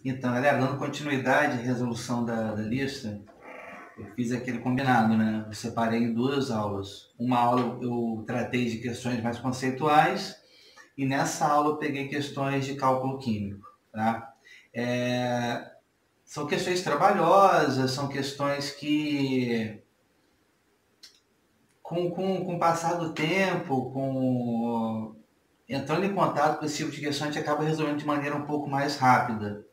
Então, galera, dando continuidade à resolução da lista, eu fiz aquele combinado, né? Eu separei em duas aulas. Uma aula eu tratei de questões mais conceituais e nessa aula eu peguei questões de cálculo químico, tá? São questões trabalhosas, são questões que, com o passar do tempo, entrando em contato com esse tipo de questão, a gente acaba resolvendo de maneira um pouco mais rápida.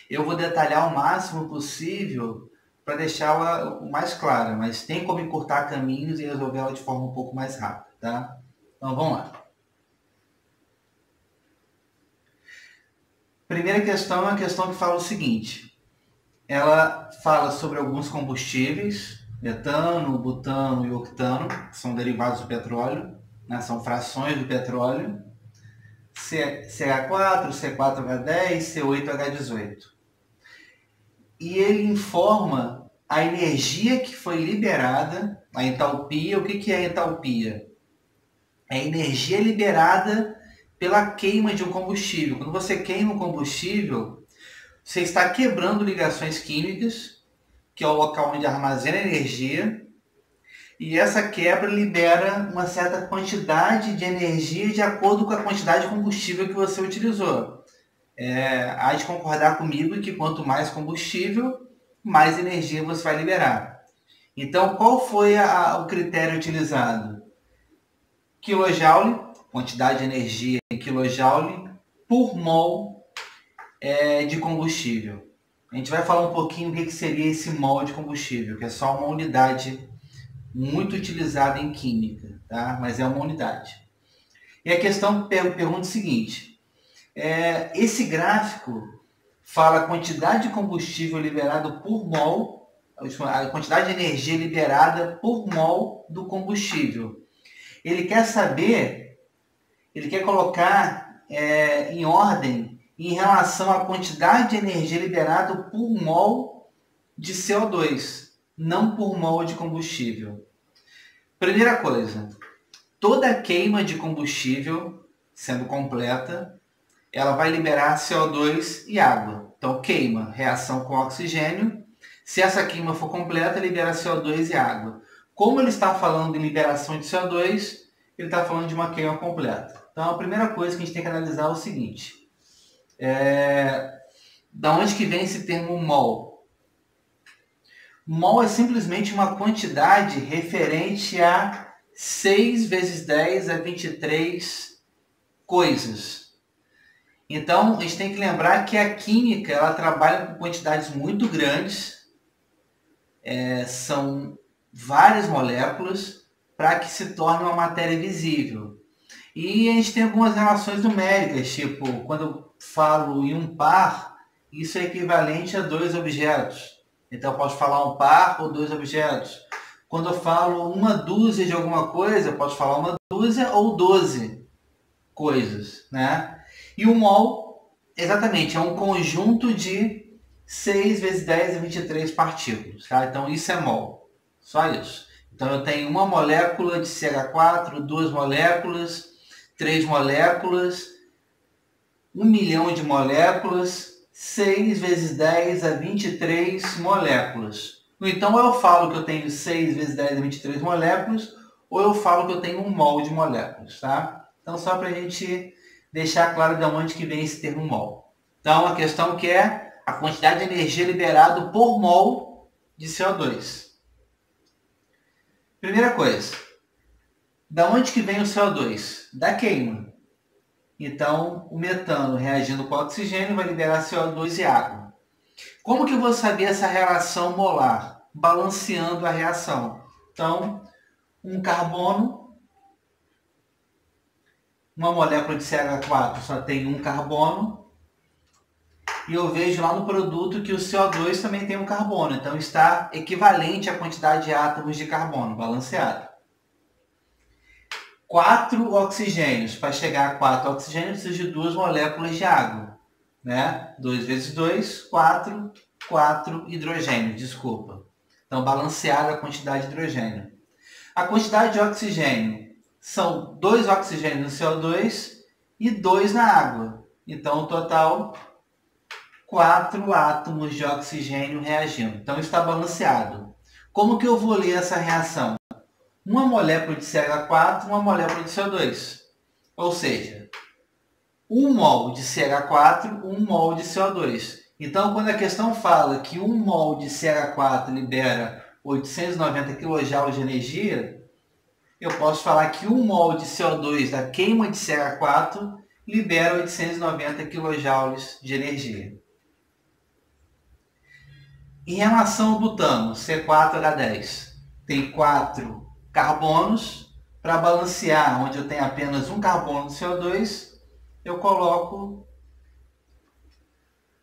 Eu vou detalhar o máximo possível para deixá-la o mais clara, mas tem como encurtar caminhos e resolvê-la de forma um pouco mais rápida, tá? Então vamos lá. Primeira questão é uma questão que fala o seguinte: ela fala sobre alguns combustíveis, metano, butano e octano, que são derivados do petróleo, né? São frações do petróleo, CH4, C4H10, C8H18. E ele informa a energia que foi liberada, a entalpia. O que é a entalpia? É a energia liberada pela queima de um combustível. Quando você queima um combustível, você está quebrando ligações químicas, que é o local onde armazena energia, e essa quebra libera uma certa quantidade de energia de acordo com a quantidade de combustível que você utilizou. Há de concordar comigo que quanto mais combustível, mais energia você vai liberar. Então, qual foi o critério utilizado? Kilojoule, quantidade de energia em kilojoule por mol de combustível. A gente vai falar um pouquinho o que seria esse mol de combustível, que é só uma unidade muito utilizada em química, tá? Mas é uma unidade. E a questão pergunta o seguinte: esse gráfico fala a quantidade de combustível liberado por mol, a quantidade de energia liberada por mol do combustível. Ele quer saber, ele quer colocar em ordem em relação à quantidade de energia liberada por mol de CO2, não por mol de combustível. Primeira coisa, toda queima de combustível, sendo completa, ela vai liberar CO2 e água. Então, queima, reação com oxigênio. Se essa queima for completa, libera CO2 e água. Como ele está falando de liberação de CO2, ele está falando de uma queima completa. Então, a primeira coisa que a gente tem que analisar é o seguinte: da onde que vem esse termo mol? Mol é simplesmente uma quantidade referente a 6 vezes 10 a 23 coisas. Então, a gente tem que lembrar que a química ela trabalha com quantidades muito grandes, são várias moléculas, para que se torne uma matéria visível. E a gente tem algumas relações numéricas, tipo, quando eu falo em um par, isso é equivalente a 2 objetos. Então, eu posso falar um par ou 2 objetos. Quando eu falo uma dúzia de alguma coisa, eu posso falar uma dúzia ou 12 coisas, né? E o mol, exatamente, é um conjunto de 6 vezes 10 a 23 partículas, tá? Então, isso é mol. Só isso. Então, eu tenho uma molécula de CH4, 2 moléculas, 3 moléculas, 1 milhão de moléculas, 6 vezes 10 a 23 moléculas. Então, eu falo que eu tenho 6 vezes 10 a 23 moléculas, ou eu falo que eu tenho um mol de moléculas, tá? Então, só para a gente deixar claro de onde que vem esse termo mol. Então, a questão que é a quantidade de energia liberada por mol de CO2. Primeira coisa, da onde que vem o CO2? Da queima. Então, o metano reagindo com o oxigênio vai liberar CO2 e água. Como que eu vou saber essa relação molar? Balanceando a reação. Então, um carbono, uma molécula de CH4 só tem um carbono, e eu vejo lá no produto que o CO2 também tem um carbono, então está equivalente à quantidade de átomos de carbono, balanceado. 4 oxigênios, para chegar a 4 oxigênios, precisa de 2 moléculas de água, né? 2 vezes 2, 4, 4 hidrogênios, desculpa. Então, balanceada a quantidade de hidrogênio. A quantidade de oxigênio são 2 oxigênios no CO2 e 2 na água. Então, o total 4 átomos de oxigênio reagindo. Então está balanceado. Como que eu vou ler essa reação? Uma molécula de CH4, uma molécula de CO2. Ou seja, 1 mol de CH4, 1 mol de CO2. Então, quando a questão fala que 1 mol de CH4 libera 890 kJ de energia, eu posso falar que 1 mol de CO2 da queima de CH4 libera 890 kJ de energia. Em relação ao butano, C4H10, tem 4 carbonos. Para balancear, onde eu tenho apenas um carbono de CO2, eu coloco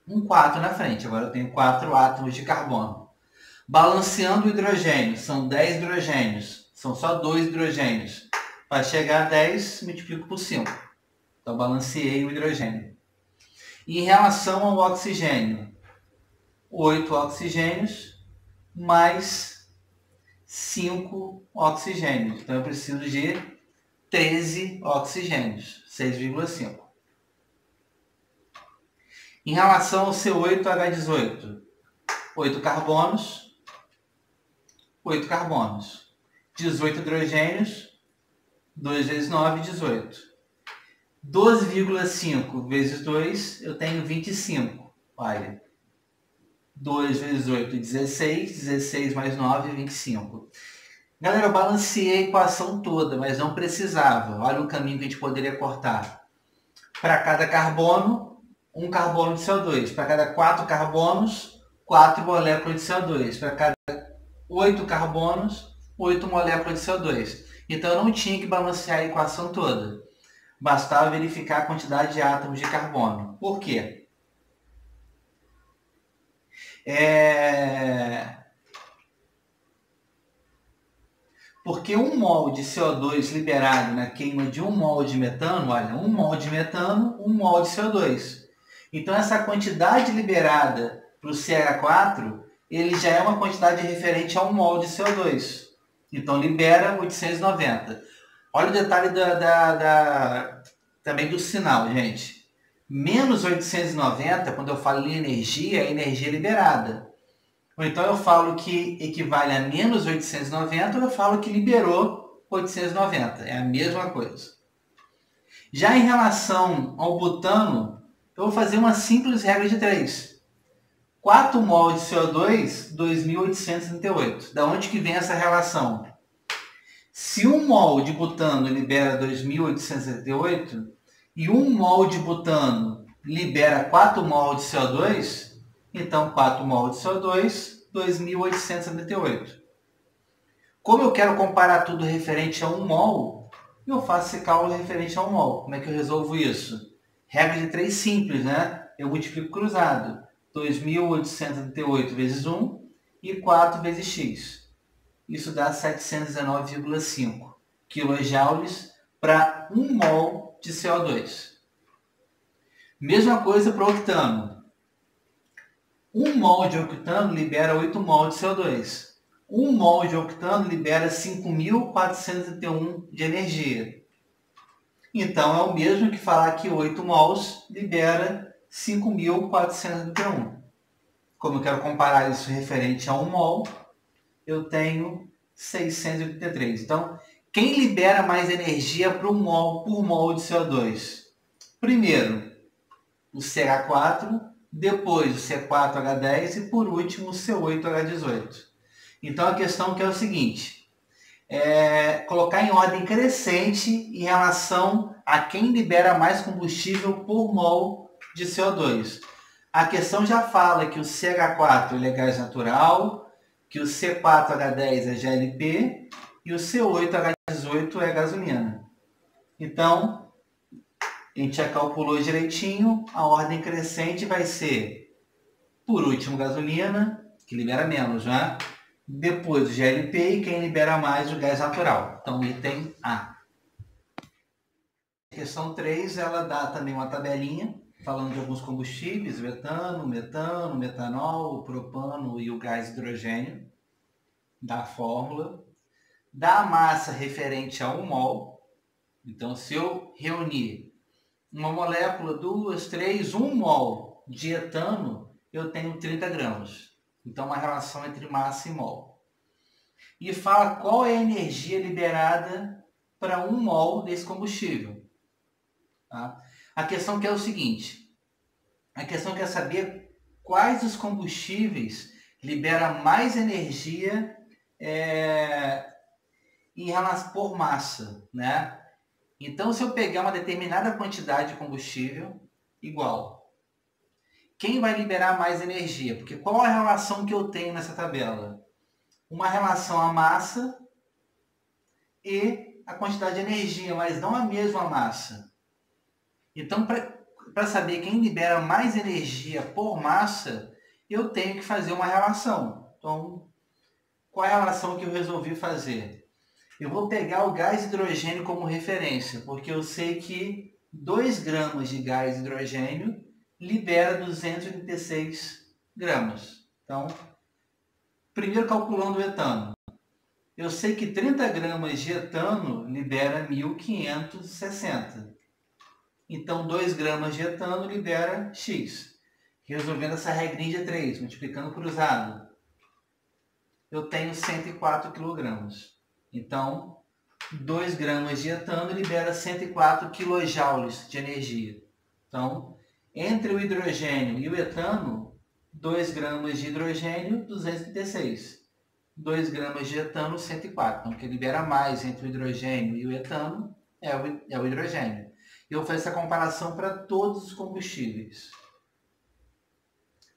um 4 na frente. Agora eu tenho 4 átomos de carbono. Balanceando o hidrogênio, são 10 hidrogênios. São só 2 hidrogênios. Para chegar a 10, multiplico por 5. Então, balanceei o hidrogênio. E em relação ao oxigênio, 8 oxigênios mais 5 oxigênios. Então, eu preciso de 13 oxigênios, 6,5. Em relação ao C8H18, 8 carbonos, 8 carbonos. 18 hidrogênios, 2 vezes 9, 18. 12,5 vezes 2, eu tenho 25. Olha, 2 vezes 8, 16. 16 mais 9, 25. Galera, eu balanceei a equação toda, mas não precisava. Olha o caminho que a gente poderia cortar. Para cada carbono, um carbono de CO2. Para cada 4 carbonos, 4 moléculas de CO2. Para cada 8 carbonos, 8 moléculas de CO2. Então eu não tinha que balancear a equação toda. Bastava verificar a quantidade de átomos de carbono. Por quê? Porque 1 mol de CO2 liberado na queima de 1 mol de metano, olha, 1 mol de metano, 1 mol de CO2. Então essa quantidade liberada para o CH4, ele já é uma quantidade referente a 1 mol de CO2. Então libera 890. Olha o detalhe também do sinal, gente. Menos 890, quando eu falo em energia, é energia liberada. Ou então eu falo que equivale a menos 890, ou eu falo que liberou 890. É a mesma coisa. Já em relação ao butano, eu vou fazer uma simples regra de 3. 4 mol de CO2, 2.838. Da onde que vem essa relação? Se 1 mol de butano libera 2.838 e 1 mol de butano libera 4 mol de CO2, então 4 mol de CO2, 2.878. Como eu quero comparar tudo referente a 1 mol, eu faço esse cálculo referente a 1 mol. Como é que eu resolvo isso? Regra de 3 simples, né? Eu multiplico cruzado. 2.878 vezes 1 e 4 vezes x. Isso dá 719,5 kJ para 1 mol de CO2. Mesma coisa para o octano. 1 mol de octano libera 8 mol de CO2. 1 mol de octano libera 5.431 de energia. Então, é o mesmo que falar que 8 mols libera 5.431. Como eu quero comparar isso referente a 1 mol, eu tenho 683. Então, quem libera mais energia por mol de CO2? Primeiro, o CH4, depois o C4H10 e por último o C8H18. Então a questão que é o seguinte, colocar em ordem crescente em relação a quem libera mais combustível por mol de CO2. A questão já fala que o CH4 ele é gás natural, que o C4H10 é GLP e o C8H18 é gasolina. Então, a gente já calculou direitinho, a ordem crescente vai ser, por último, gasolina, que libera menos, né? Depois o GLP e quem libera mais o gás natural. Então, item A. A questão 3, ela dá também uma tabelinha, falando de alguns combustíveis, o etano, metano, metanol, o propano e o gás hidrogênio, da fórmula. Dá a massa referente a 1 mol. Então, se eu reunir uma molécula, 2, 3, 1 mol de etano, eu tenho 30 gramas. Então, uma relação entre massa e mol. E fala qual é a energia liberada para 1 mol desse combustível. Tá? A questão que é o seguinte, a questão quer saber quais os combustíveis liberam mais energia em relação por massa, né? Então, se eu pegar uma determinada quantidade de combustível, igual, quem vai liberar mais energia? Porque qual a relação que eu tenho nessa tabela? Uma relação à massa e a quantidade de energia, mas não a mesma massa. Então, para saber quem libera mais energia por massa, eu tenho que fazer uma relação. Então, qual é a relação que eu resolvi fazer? Eu vou pegar o gás hidrogênio como referência, porque eu sei que 2 gramas de gás hidrogênio libera 286 gramas. Então, primeiro calculando o etano. Eu sei que 30 gramas de etano libera 1.560. Então, 2 gramas de etano libera X. Resolvendo essa regrinha de 3, multiplicando cruzado, eu tenho 104 quilogramas. Então, 2 gramas de etano libera 104 quilojoules de energia. Então, entre o hidrogênio e o etano, 2 gramas de hidrogênio, 236. 2 gramas de etano, 104. Então, o que libera mais entre o hidrogênio e o etano é o hidrogênio. Eu vou fazer essa comparação para todos os combustíveis.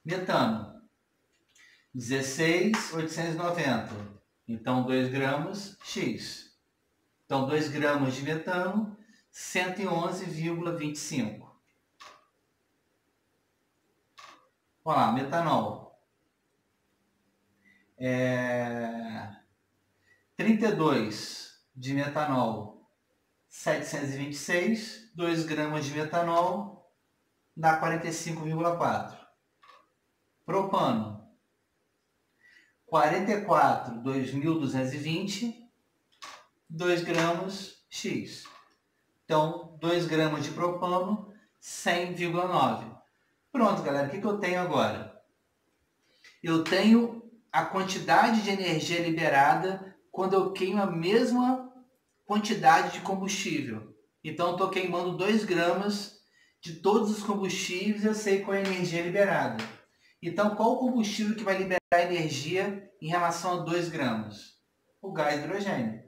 Metano, 16.890. Então, 2 gramas, X. Então, 2 gramas de metano, 111,25. Vamos lá, metanol. 32 de metanol, 726. 2 gramas de metanol, dá 45,4. Propano, 44, 2.220. 2 gramas X. Então, 2 gramas de propano, 100,9. Pronto, galera. O que eu tenho agora? Eu tenho a quantidade de energia liberada quando eu queimo a mesma quantidade de combustível. Então, eu estou queimando 2 gramas de todos os combustíveis, eu sei qual é a energia liberada. Então, qual o combustível que vai liberar energia em relação a 2 gramas? O gás hidrogênio.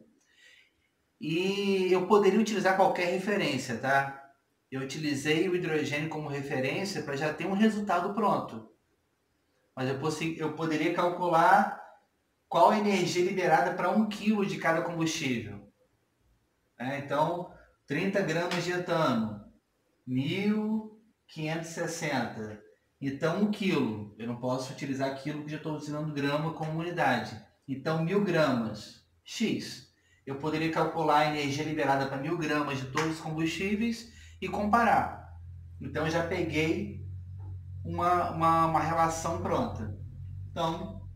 E eu poderia utilizar qualquer referência, tá? Eu utilizei o hidrogênio como referência para já ter um resultado pronto. Mas eu poderia calcular qual a energia liberada para 1 kg de cada combustível. Então, 30 gramas de etano, 1.560. Então, 1 kg. Eu não posso utilizar quilo porque já estou utilizando grama como unidade. Então, 1.000 gramas, X. Eu poderia calcular a energia liberada para 1.000 gramas de todos os combustíveis e comparar. Então, eu já peguei uma relação pronta. Então,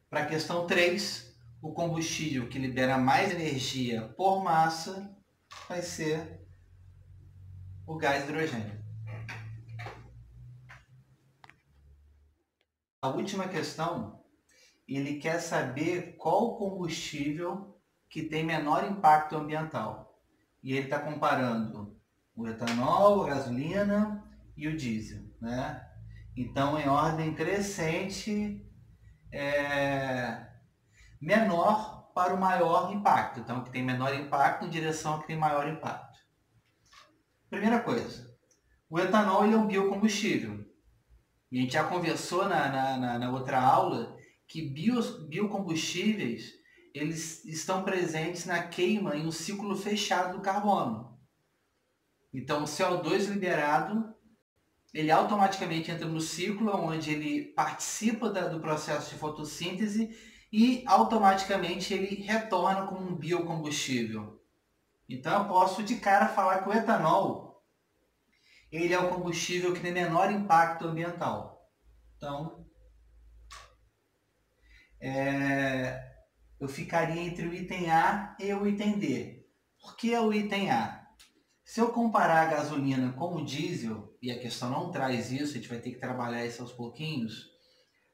para a questão 3, o combustível que libera mais energia por massa vai ser o gás hidrogênio. A última questão, ele quer saber qual combustível que tem menor impacto ambiental. E ele está comparando o etanol, a gasolina e o diesel, né? Então, em ordem crescente, menor para o maior impacto. Então, o que tem menor impacto em direção ao que tem maior impacto. Primeira coisa, o etanol ele é um biocombustível. E a gente já conversou na outra aula que biocombustíveis eles estão presentes na queima em um ciclo fechado do carbono. Então, o CO2 liberado, ele automaticamente entra no ciclo, onde ele participa do processo de fotossíntese e automaticamente ele retorna como um biocombustível. Então, eu posso de cara falar que o etanol ele é o combustível que tem menor impacto ambiental. Então, eu ficaria entre o item A e o item D. Por que é o item A? Se eu comparar a gasolina com o diesel, e a questão não traz isso, a gente vai ter que trabalhar isso aos pouquinhos,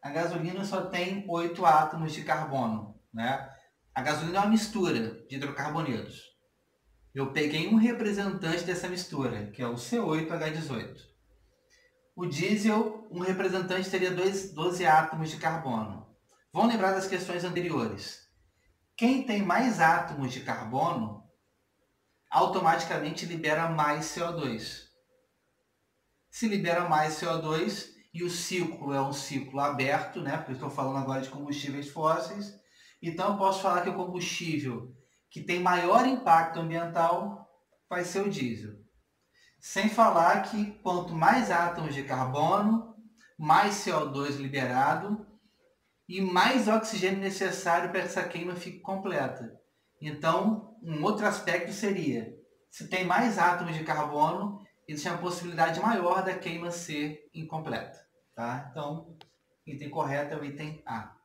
a gasolina só tem 8 átomos de carbono, né? A gasolina é uma mistura de hidrocarbonetos. Eu peguei um representante dessa mistura, que é o C8H18. O diesel, um representante teria 12 átomos de carbono. Vão lembrar das questões anteriores. Quem tem mais átomos de carbono, automaticamente libera mais CO2. Se libera mais CO2, e o ciclo é um ciclo aberto, né? Porque eu estou falando agora de combustíveis fósseis, então eu posso falar que o combustível que tem maior impacto ambiental vai ser o diesel. Sem falar que quanto mais átomos de carbono, mais CO2 liberado e mais oxigênio necessário para que essa queima fique completa. Então, um outro aspecto seria, se tem mais átomos de carbono, existe uma possibilidade maior da queima ser incompleta. Tá? Então, o item correto é o item A.